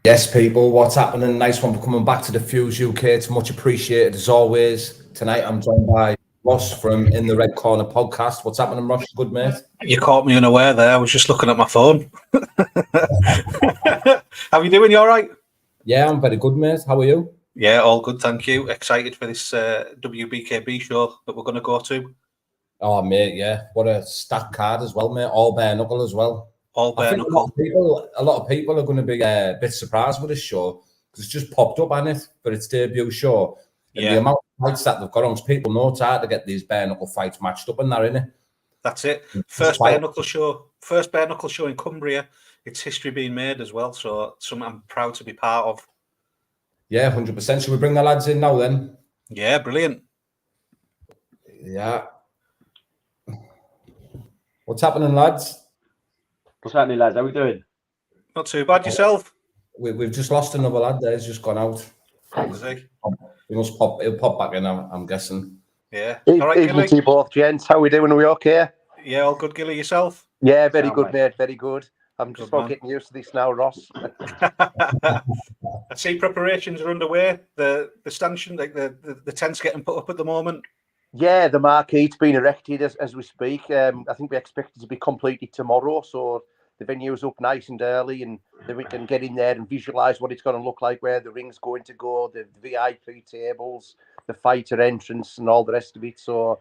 Yes, people, what's happening? Nice one for coming back to the Fuse UK. It's much appreciated as always. Tonight I'm joined by Ross from In the Red Corner podcast. What's happening, Ross? Good mate? You caught me unaware there. I was just looking at my phone. How are you doing? You all right? Yeah, I'm very good, mate. How are you? Yeah, all good, thank you. Excited for this WBKB show that we're going to go to. Oh, mate, yeah. What a stacked card as well, mate. All bare knuckle as well. All bare knuckle. A lot of people are going to be a bit surprised with this show because it's just popped up, hasn't it, for its debut show. And the amount of fights that they've got on, people know it's hard to get these bare knuckle fights matched up in there, innit? That's it. First bare knuckle show in Cumbria. It's history being made as well, so something I'm proud to be part of. Yeah, 100%. Should we bring the lads in now then? Yeah, brilliant. Yeah. What's happening, lads? What's happening, lads? How we doing? Not too bad. Yourself? We've just lost another lad there. He's just gone out. Is he? He'll pop back in, I'm guessing. Yeah. All right, evening to you both, gents. How we doing? Are we okay? Yeah, all good, Gilly. Yourself? Yeah, very good, mate. Very good. I'm just about getting used to this now, Ross. I see preparations are underway. The stanchion, like the tent's getting put up at the moment. Yeah, the marquee's been erected as we speak. I think we expect it to be completed tomorrow, so the venue's up nice and early, and then we can get in there and visualise what it's going to look like, where the ring's going to go, the VIP tables, the fighter entrance, and all the rest of it. So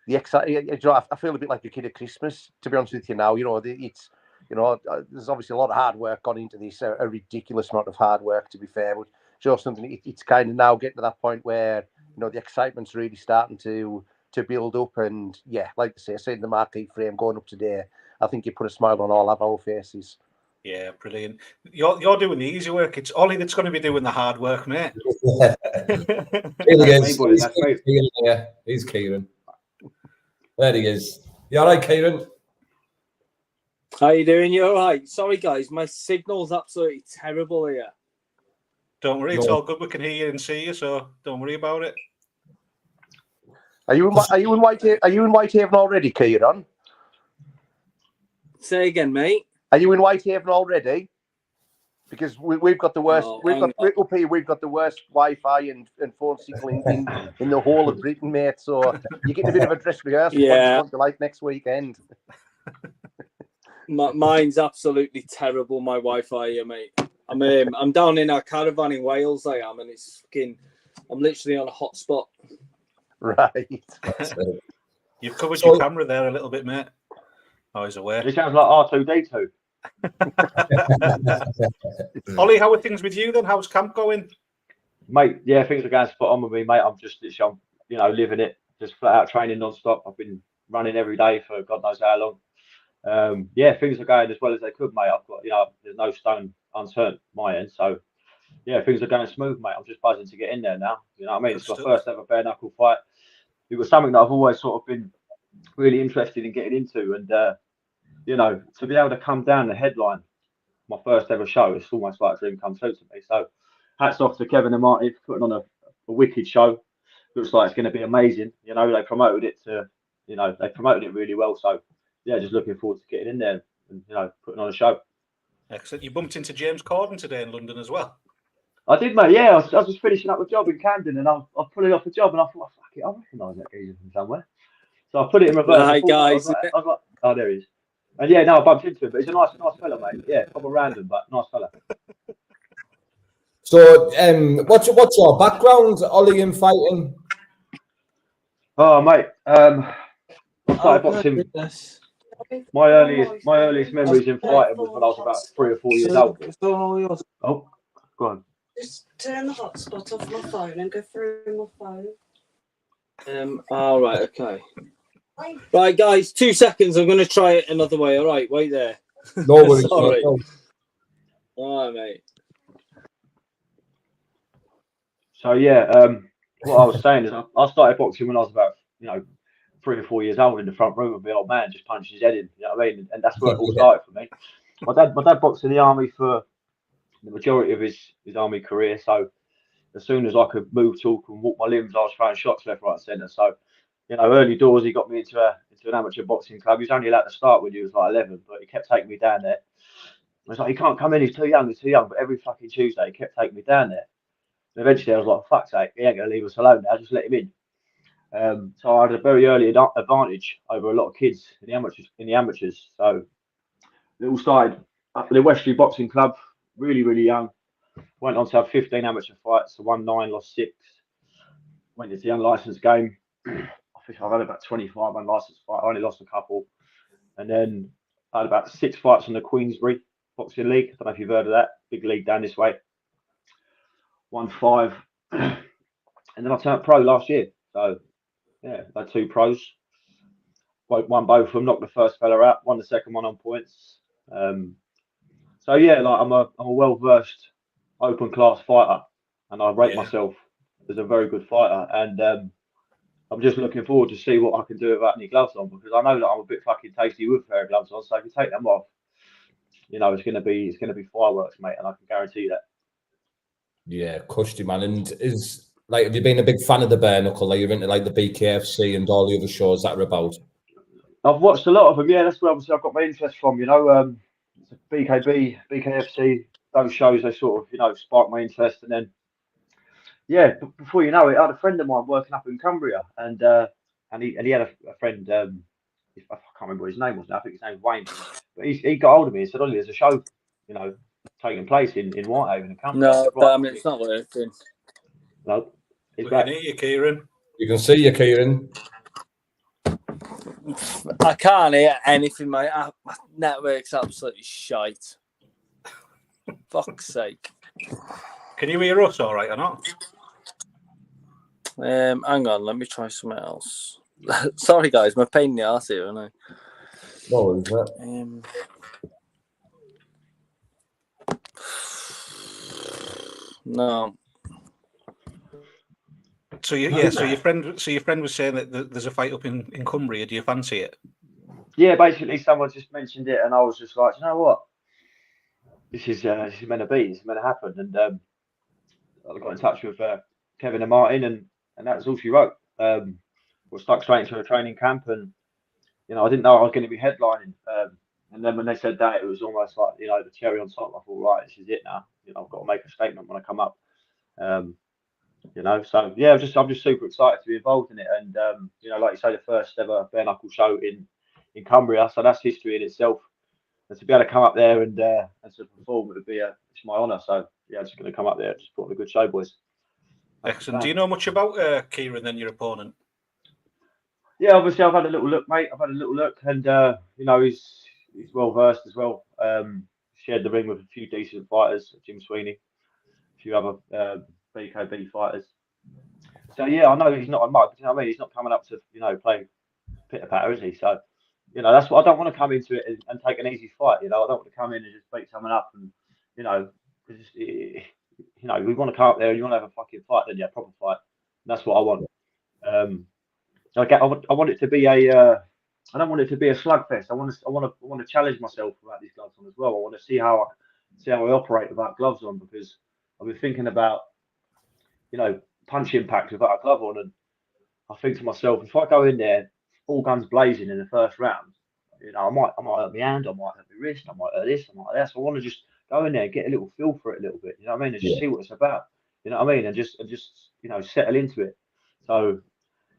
the I feel a bit like a kid at Christmas, to be honest with you. Now, it's there's obviously a lot of hard work gone into this, a ridiculous amount of hard work, to be fair, but just something. It's kind of now getting to that point where the excitement's really starting to build up, and yeah, like I say, seeing the marquee frame going up today, I think you put a smile on all of our faces. Yeah, brilliant. You're doing the easy work. It's Ollie that's going to be doing the hard work, mate. He's Kieran. There he is. You all right, Kieran? How you doing? You all right? Sorry, guys, my signal's absolutely terrible here. Don't worry, it's all good. We can hear you and see you, so don't worry about it. Are you in Whitehaven already, Kieran? Say again, mate. Are you in Whitehaven already? Because we've got the worst. We've got the worst Wi-Fi and phone signal in the whole of Britain, mate. So you're getting a bit of a dress rehearsal. Yeah. What you like next weekend? Mine's absolutely terrible. My Wi-Fi here, mate. I'm down in our caravan in Wales. I am, and it's fucking. I'm literally on a hotspot. Right. You've covered your camera there a little bit, mate. I was aware. It sounds like R2D2. Ollie, how are things with you then? How's camp going? Mate, yeah, things are going spot on with me, mate. I'm living it, just flat out training non-stop. I've been running every day for God knows how long. Yeah, things are going as well as they could, mate. I've got, there's no stone unturned my end. So, yeah, things are going smooth, mate. I'm just buzzing to get in there now. You know what I mean? It's my first ever bare knuckle fight. It was something that I've always sort of been really interested in getting into. And, to be able to come down the headline, my first ever show, it's almost like a dream come true to me. So, hats off to Kevin and Marty for putting on a wicked show. Looks like it's going to be amazing. They promoted it they promoted it really well. So, yeah, just looking forward to getting in there and, putting on a show. Excellent. You bumped into James Corden today in London as well. I did, mate. Yeah, I was just finishing up a job in Camden, and I was pulling off a job, and I thought, fuck it, I recognise that geezer from somewhere. So I put it in reverse. Hi, guys. I was like, oh, there he is. And yeah, no, I bumped into him, but he's a nice fella, mate. Yeah, proper random, but nice fella. So, what's your background, Ollie, in fighting? Oh, mate, I started boxing. My earliest memories in fighting was when I was about 3 or 4 years old. Oh, go on. Just turn the hotspot off my phone and go through my phone. All right, okay. Right, guys, 2 seconds. I'm going to try it another way. All right, wait there. No worries. Sorry. All right, mate. So yeah, what I was saying is I started boxing when I was about 3 or 4 years old in the front room with the old man just punching his head in. You know what I mean? And that's where it all started for me. My dad boxed in the army for the majority of his army career. So as soon as I could move, talk, and walk my limbs, I was throwing shots left, right, and centre. So early doors, he got me into an amateur boxing club. He was only allowed to start when he was like 11, but he kept taking me down there. I was like, he can't come in, he's too young. But every fucking Tuesday, he kept taking me down there. And eventually I was like, fuck's sake, he ain't going to leave us alone now, just let him in. So I had a very early advantage over a lot of kids in the amateurs. So it all started at the Wesley Boxing Club, really, really young. Went on to have 15 amateur fights, so won 9, lost 6. Went into the unlicensed game. I think I've had about 25 unlicensed fights. I only lost a couple. And then I had about 6 fights in the Queensbury Boxing League. I don't know if you've heard of that. Big league down this way. Won 5. And then I turned pro last year. So, yeah, I had 2 pros. Won both of them, knocked the first fella out, won the second one on points. So, yeah, like I'm a well-versed, open-class fighter. And I rate myself as a very good fighter. And I'm just looking forward to see what I can do without any gloves on, because I know that I'm a bit fucking tasty with a pair of gloves on. So if you take them off, you know, it's gonna be fireworks, mate, and I can guarantee that. Yeah, cushy, man. And have you been a big fan of the bare knuckle? Like, you're into like the BKFC and all the other shows that are about? I've watched a lot of them. Yeah, that's where obviously I've got my interest from. You know, BKB, BKFC, those shows, they sort of, you know, sparked my interest. And then, yeah, before you know it, I had a friend of mine working up in Cumbria, and he had a friend. I can't remember what his name was now. I think his name was Wayne. But he got hold of me and said, "Ollie, there's a show, you know, taking place in Whitehaven in Cumbria." No, but I mean, it's not working. No, we can hear you, Kieran. You can see you, Kieran. I can't hear anything, mate. My network's absolutely shite. Fuck's sake. Can you hear us all right or not? Hang on, let me try something else. Sorry, guys, my pain in the arse here, aren't I? No, is it? No. So your friend was saying that there's a fight up in Cumbria. Do you fancy it? Yeah, basically someone just mentioned it, and I was just like, you know what, this is meant to be, this is meant to happen. And I got in touch with Kevin and Martin, and that's all she wrote. We're stuck straight into a training camp, and you know, I didn't know I was going to be headlining. And then when they said that, it was almost like, you know, the cherry on top. I thought, right, this is it now. You know, I've got to make a statement when I come up. You know, so yeah, I'm just super excited to be involved in it. And you know, like you say, the first ever bare knuckle show in Cumbria, so that's history in itself. And to be able to come up there and to perform, it's my honour. So yeah, I'm just going to come up there, just put on a good show, boys. Excellent. Do you know much about Kieran than your opponent? Yeah, obviously I've had a little look, mate. And you know, he's well versed as well. Shared the ring with a few decent fighters, Jim Sweeney, a few other BKB fighters. So yeah, I know he's not a mug. You know what I mean? He's not coming up to, you know, play pitter patter, is he? So you know, that's what I don't want to come into it and take an easy fight. You know, I don't want to come in and just beat someone up, and you know, you know, we want to come up there and you want to have a fucking fight, then yeah, proper fight. And that's what I want. I want it to be I don't want it to be a slugfest. I want to challenge myself without these gloves on as well. I want to see how I operate without gloves on, because I've been thinking about, you know, punch impact without a glove on, and I think to myself, if I go in there all guns blazing in the first round, you know, I might hurt my hand, I might hurt my wrist, I might hurt this, I might hurt that. So I want to just go in there and get a little feel for it a little bit, you know what I mean, and just see what it's about, you know what I mean, and just you know, settle into it. So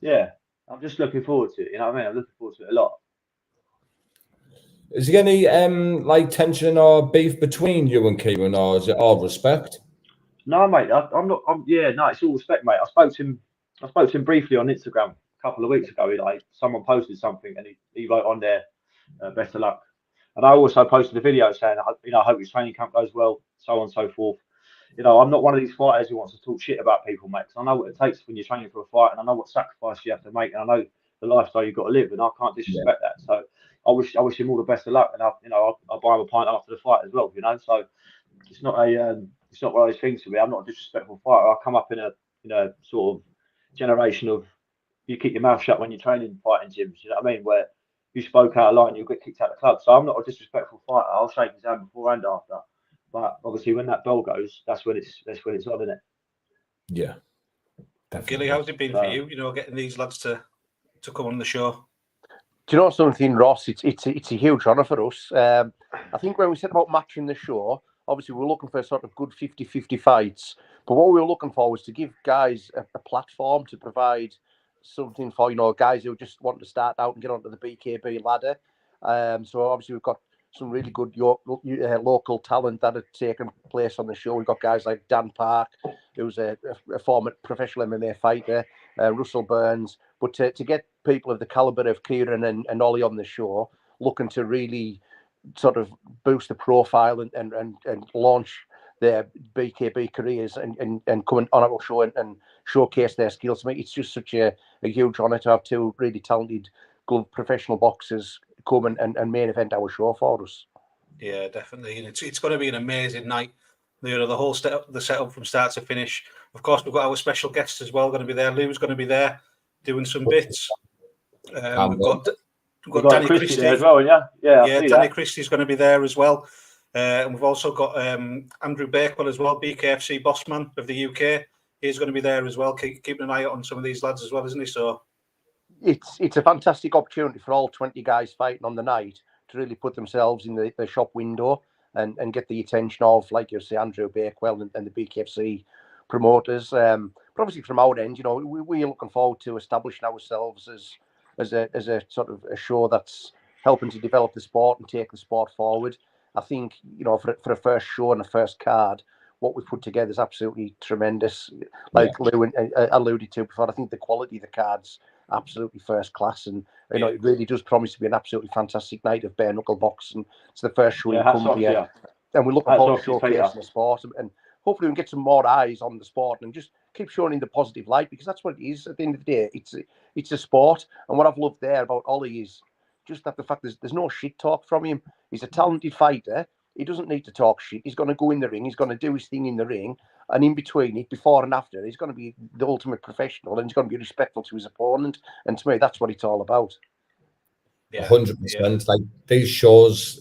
yeah, I'm just looking forward to it, you know what I mean. I'm looking forward to it a lot. Is there any like tension or beef between you and Kieran, or is it all respect? No, mate, I'm not. No, it's all respect, mate. I spoke to him briefly on Instagram a couple of weeks ago. Someone posted something, and he wrote on there, "Best of luck." And I also posted a video saying, you know, I hope his training camp goes well, so on and so forth. You know, I'm not one of these fighters who wants to talk shit about people, mate. Because I know what it takes when you're training for a fight, and I know what sacrifice you have to make, and I know the lifestyle you've got to live, and I can't disrespect that. So I wish him all the best of luck, and I'll buy him a pint after the fight as well. You know, so it's not one of those things for me. I'm not a disrespectful fighter. I come up in a sort of generation of, you keep your mouth shut when you're training fighting gyms. You know what I mean? Where you spoke out of line, you'll get kicked out of the club. So I'm not a disrespectful fighter. I'll shake his hand before and after. But obviously, when that bell goes, that's when it's on, isn't it? Yeah. Gilly, how's it been for you? You know, getting these lads to come on the show. Do you know something, Ross? It's a huge honour for us. I think when we said about matching the show, obviously we're looking for sort of good 50-50 fights. But what we were looking for was to give guys a platform to provide something for, guys who just want to start out and get onto the BKB ladder. So obviously we've got some really good local talent that have taken place on the show. We've got guys like Dan Park, who's a former professional MMA fighter, Russell Burns. But to get people of the caliber of Kieran and Ollie on the show, looking to really sort of boost the profile and launch their BKB careers and come on our show and showcase their skills. I mean, it's just such a huge honour to have two really talented professional boxers come and main event our show for us. Yeah, definitely. And it's going to be an amazing night. The whole the setup from start to finish. Of course, we've got our special guests as well going to be there. Lou's going to be there doing some bits. We've got Danny Christie there as well, yeah, Danny Christie's going to be there as well. And we've also got Andrew Bakewell as well, BKFC boss man of the UK. He's going to be there as well, keeping an eye out on some of these lads as well, isn't he? So it's a fantastic opportunity for all 20 guys fighting on the night to really put themselves in the shop window and get the attention of, like you say, Andrew Bakewell and the BKFC promoters. But obviously from our end, we're looking forward to establishing ourselves as a sort of a show that's helping to develop the sport and take the sport forward. I think, for a first show and a first card, what we've put together is absolutely tremendous. Like Lou alluded to before, I think the quality of the cards absolutely first class, and it really does promise to be an absolutely fantastic night of bare knuckle boxing. It's the first show in Cumbria, and we're looking forward to showcasing the sport, and hopefully we can get some more eyes on the sport and just keep showing in the positive light, because that's what it is. At the end of the day, it's a sport, and what I've loved there about Ollie is just that the fact there's no shit talk from him. He's a talented fighter. He doesn't need to talk shit. He's going to go in the ring. He's going to do his thing in the ring. And in between it, before and after, he's going to be the ultimate professional, and he's going to be respectful to his opponent. And to me, that's what it's all about. 100%. Like these shows,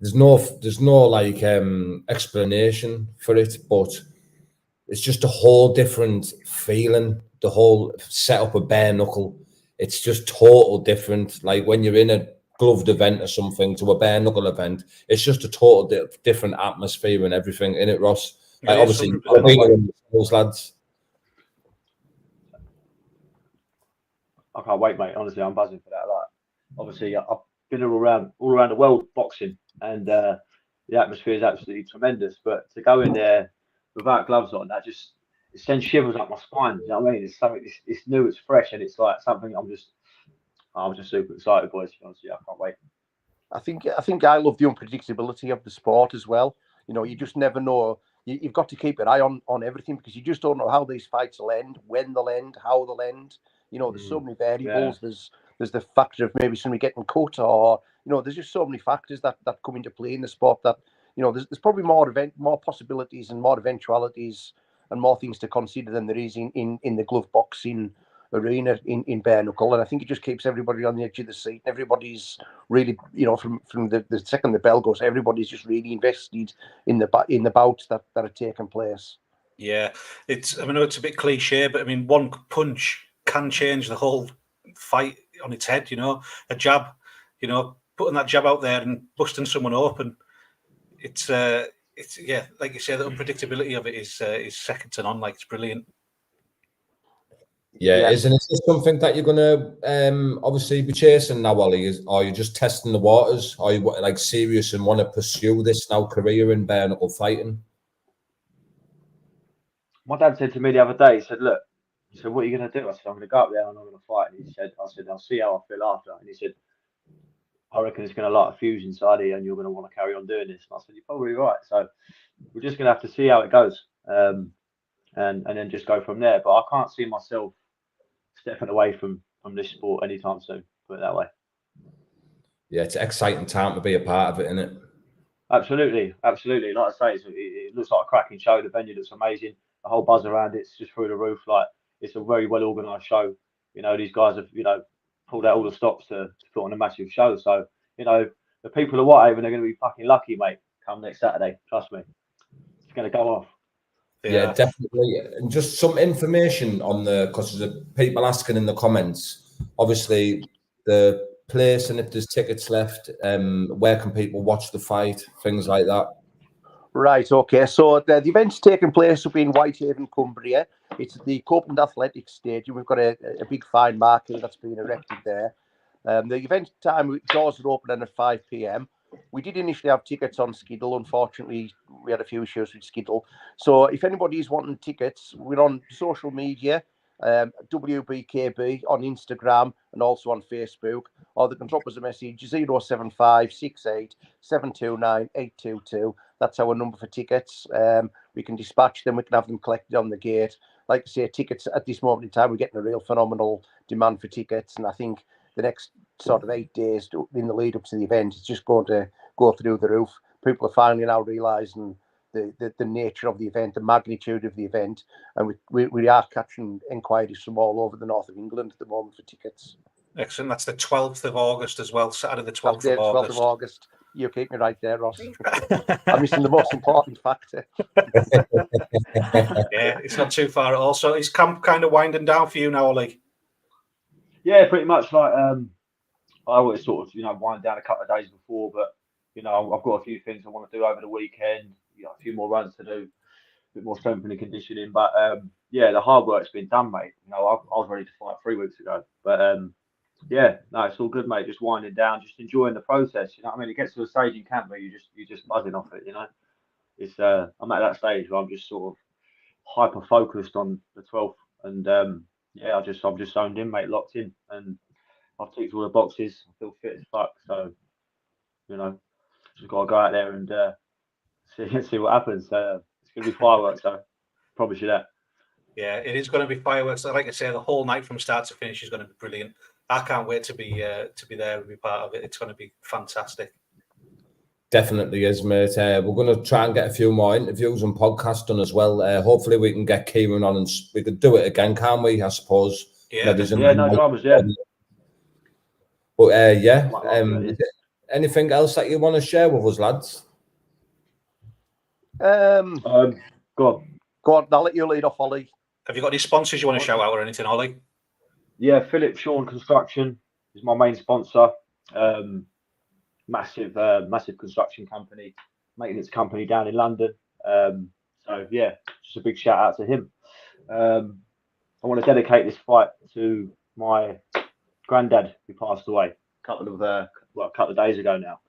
there's no like explanation for it, but it's just a whole different feeling. The whole setup of bare knuckle, it's just total different. Like when you're in a gloved event or something to a bare knuckle event, it's just a total different atmosphere and everything in it, Ross. Like obviously, those lads. I can't wait, mate. Honestly, I'm buzzing for that. Like, obviously, I've been all around the world boxing, and the atmosphere is absolutely tremendous. But to go in there without gloves on, it sends shivers up my spine. You know what I mean? It's something. It's new. It's fresh, and it's like something. I'm just super excited, boys. Honestly, I can't wait. I think I love the unpredictability of the sport as well. You just never know. You've got to keep an eye on everything, because you just don't know how these fights will end, when they'll end, how they'll end. There's so many variables. Yeah. There's the factor of maybe somebody getting cut, or there's just so many factors that come into play in the sport that there's probably more possibilities and more eventualities and more things to consider than there is in the glove boxing arena in bare knuckle. And I think it just keeps everybody on the edge of the seat. Everybody's really, from the second the bell goes, everybody's just really invested in the bouts that are taking place. Yeah, I know it's a bit cliche, but I mean, one punch can change the whole fight on its head. A jab, putting that jab out there and busting someone open. It's like you say, the unpredictability of it is second to none. Like, it's brilliant. Yeah, isn't it something that you're gonna obviously be chasing now, Ollie? Are you just testing the waters? Are you like serious and want to pursue this now career in bare knuckle fighting? My dad said to me the other day, he said, "Look," he said, "what are you gonna do?" I said, "I'm gonna go up there and I'm gonna fight." And I said, "I'll see how I feel after." And he said, "I reckon it's gonna light a fuse inside you and you're gonna want to carry on doing this." And I said, "You're probably right." So we're just gonna have to see how it goes, and then just go from there. But I can't see myself stepping away from this sport anytime soon, put it that way. Yeah, it's an exciting time to be a part of it, isn't it? Absolutely. Like I say, it looks like a cracking show. The venue looks amazing. The whole buzz around it's just through the roof. Like, it's a very well organised show. These guys have pulled out all the stops to put on a massive show. So the people of Whitehaven are going to be fucking lucky, mate. Come next Saturday, trust me, it's going to go off. Yeah, definitely. And just some information on because there's people asking in the comments. Obviously, the place and if there's tickets left, where can people watch the fight, things like that? Right, okay. So the event's taking place up in Whitehaven, Cumbria. It's at the Copeland Athletics Stadium. We've got a big fine marker that's been erected there. The event time, doors are opening at 5 p.m. We did initially have tickets on Skiddle. Unfortunately, we had a few issues with Skiddle. So if anybody's wanting tickets, we're on social media, WBKB on Instagram and also on Facebook, or they can drop us a message 075 68 729 822. That's our number for tickets. We can dispatch them. We can have them collected on the gate. Like I say, tickets at this moment in time, we're getting a real phenomenal demand for tickets. And I think the next sort of 8 days in the lead up to the event is just going to go through the roof. People are finally now realising the nature of the event, the magnitude of the event. And we are catching inquiries from all over the north of England at the moment for tickets. Excellent. That's the 12th of August as well, Saturday the 12th of August. 12th of August. You keep me right there, Ross. I'm missing the most important factor. Yeah, it's not too far at all. So is camp kind of winding down for you now, Ollie? Yeah, pretty much. Like I always sort of wind down a couple of days before, but I've got a few things I want to do over the weekend. A few more runs to do, a bit more strength and conditioning. But yeah, the hard work's been done, mate. I was ready to fight 3 weeks ago, but yeah, no, it's all good, mate. Just winding down, just enjoying the process. You know what I mean? It gets to a stage in camp where you're just buzzing off it. It's I'm at that stage where I'm just sort of hyper focused on the 12th, and yeah, I'm just zoned in, mate, locked in, and I've ticked all the boxes. I feel fit as fuck, so just gotta go out there and see what happens. It's gonna be fireworks, so promise you that. Yeah, it is going to be fireworks. Like I say, the whole night from start to finish is going to be brilliant. I can't wait to be there and be part of it. It's going to be fantastic. Definitely is, mate. We're going to try and get a few more interviews and podcasts done as well. Hopefully we can get Kieran on and we could do it again, can't we? I suppose. Yeah, no dramas, yeah. But yeah, anything else that you want to share with us, lads? Go on. I'll let you lead off, Ollie. Have you got any sponsors you want to shout out or anything, Ollie? Yeah, Philip Shawn Construction is my main sponsor. Massive construction company, maintenance company down in London. So yeah, just a big shout out to him. I want to dedicate this fight to my granddad who passed away a couple of days ago now.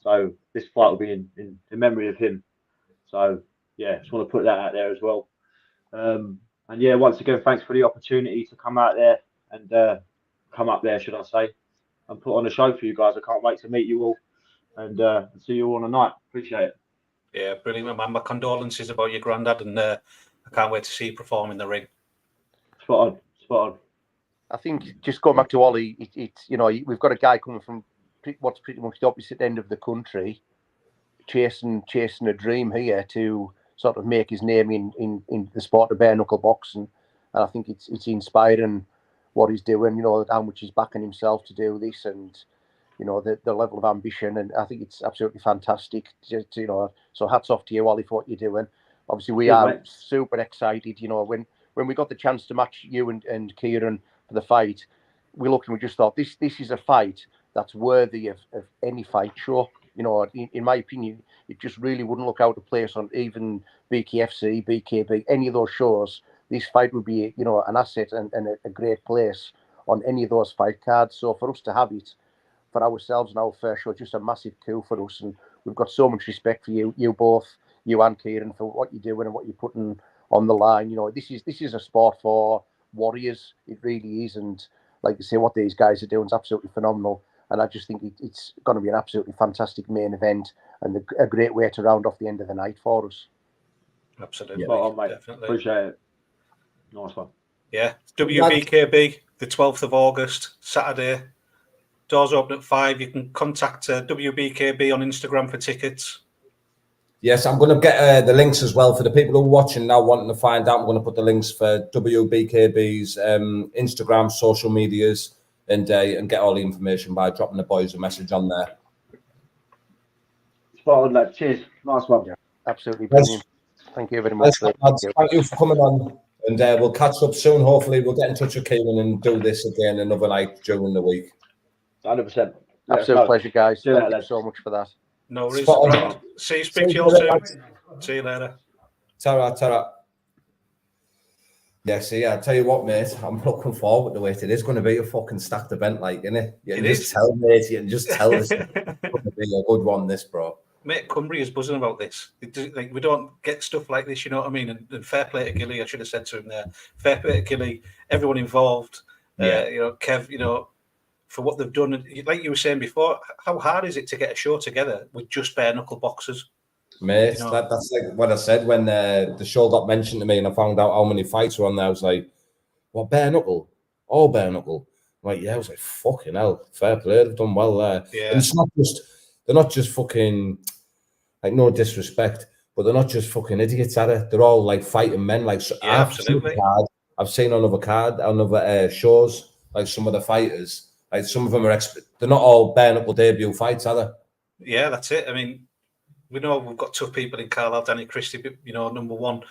So this fight will be in memory of him. So yeah, just want to put that out there as well. And yeah, once again, thanks for the opportunity to come out there and come up there, should I say, and put on a show for you guys. I can't wait to meet you all and see you all on the night. Appreciate it. Yeah, brilliant, man. My condolences about your granddad, and I can't wait to see you perform in the ring. Spot on. I think just going back to Ollie, it's we've got a guy coming from what's pretty much the opposite end of the country, chasing a dream here to sort of make his name in the sport of bare knuckle boxing. And I think it's inspiring what he's doing, how much he's backing himself to do this, and the level of ambition. And I think it's absolutely fantastic. So hats off to you, Ollie, for what you're doing. Obviously, we are super excited. When we got the chance to match you and Kieran for the fight, we looked and we just thought this is a fight that's worthy of any fight show. In my opinion, it just really wouldn't look out of place on even BKFC, BKB, any of those shows. This fight would be, an asset and a great place on any of those fight cards. So for us to have it for ourselves and our first show, just a massive coup for us. And we've got so much respect for you both, you and Kieran, for what you're doing and what you're putting on the line. This is a sport for warriors. It really is. And like I say, what these guys are doing is absolutely phenomenal. And I just think it's going to be an absolutely fantastic main event and a great way to round off the end of the night for us. Absolutely. Mate. Definitely. Appreciate it. Nice one. Yeah. WBKB, the 12th of August, Saturday. Doors open at 5. You can contact WBKB on Instagram for tickets. Yes, I'm going to get the links as well for the people who are watching now wanting to find out. I'm going to put the links for WBKB's Instagram, social medias, and get all the information by dropping the boys a message on there. Spot on, lad. Cheers. Nice one. Yeah, absolutely brilliant. Thank you very much. Thank you for coming on, and we'll catch up soon. Hopefully, we'll get in touch with Kieran and do this again another night during the week. 100%. Absolute pleasure, guys. See you Thank later, you so much for that. No worries. Spot on. Right. See you, speak to you all soon. See you later. Ta-ra. Yeah, see, I tell you what, mate, I'm looking forward to it. It is going to be a fucking stacked event, like, innit? You can just tell, mate. You can just tell this is going to be a good one, this, bro. Mate, Cumbria is buzzing about this. Like, we don't get stuff like this, you know what I mean? And fair play to Gilly, I should have said to him there. Fair play to Gilly, everyone involved. Yeah. You know, Kev, you know, for what they've done. Like you were saying before, how hard is it to get a show together with just bare knuckle boxers? Mate, You know? that's like what I said when the show got mentioned to me and I found out how many fights were on there. I was like, what, bare knuckle? All bare knuckle? I'm like, yeah, I was like, fucking hell, fair play, they've done well there. Yeah. And it's not just, they're not just fucking, like, no disrespect, but they're not just fucking idiots at it. They're all like fighting men. Like, Yeah, absolutely. I've seen on other shows, like some of the fighters, like some of them are they're not all bare knuckle debut fights, are they? Yeah, that's it. I mean, we know we've got tough people in Carlisle, Danny Christie, you know, number one.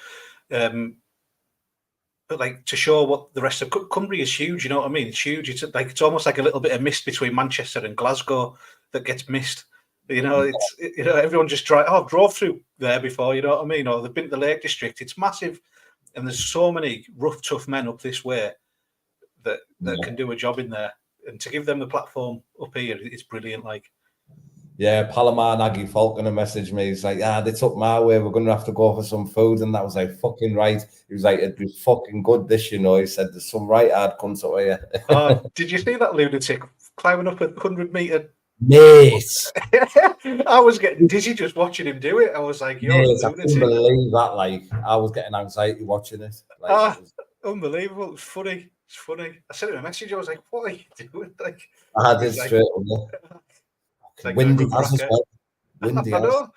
But like to show what the rest of Cumbria is huge, you know what I mean? It's huge. It's almost like a little bit of mist between Manchester and Glasgow that gets missed. You know, everyone just drove through there before, you know what I mean? Or they've been to the Lake District. It's massive, and there's so many rough, tough men up this way that can do a job in there. And to give them the platform up here, it's brilliant. Like. Yeah, Palomar Nagy Falconer messaged me. He's like, they took my way. We're going to have to go for some food. And that was like, fucking right. He was like, it'd be fucking good this, you know. He said, there's some right hard cunts up here. Oh, did you see that lunatic climbing up a 100-meter? Mate. I was getting dizzy just watching him do it. I was like, you're a lunatic. I couldn't believe that. Like, I was getting anxiety watching it. Like, unbelievable. It was funny. It's funny. I sent him a message. I was like, what are you doing? Like, I had it straight on. Like windy as well. Windy I know.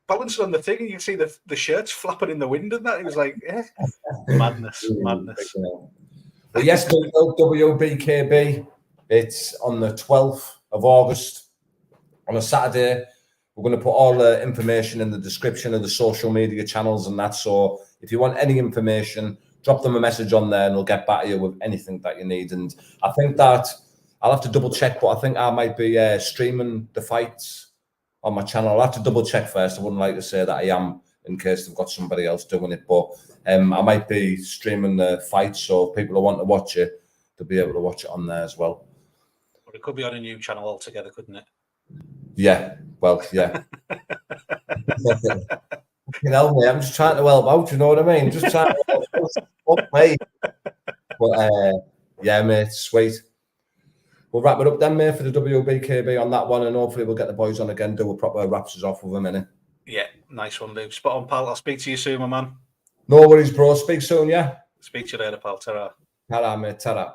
Balancing on the thing, and you can see the shirts flapping in the wind and that. It was like, madness. But yes, WBKB, it's on the 12th of August on a Saturday. We're going to put all the information in the description of the social media channels and that. So if you want any information, drop them a message on there and we'll get back to you with anything that you need. And I think that I'll have to double check, but I think I might be streaming the fights on my channel. I'll have to double check first. I wouldn't like to say that I am in case they've got somebody else doing it, but I might be streaming the fights, so if people who want to watch it, they'll be able to watch it on there as well. But it could be on a new channel altogether, couldn't it? Yeah, well, yeah. Help me, I'm just trying to help out, you know what I mean? Just trying to help me. But yeah, mate, sweet. We'll wrap it up then, mate, for the WBKB on that one, and hopefully we'll get the boys on again, do a proper wraps off with them, innit? Yeah, nice one, Luke. Spot on, pal. I'll speak to you soon, my man. No worries, bro. Speak soon, yeah? Speak to you later, pal. Ta-ra. Ta-ra, mate. Ta-ra.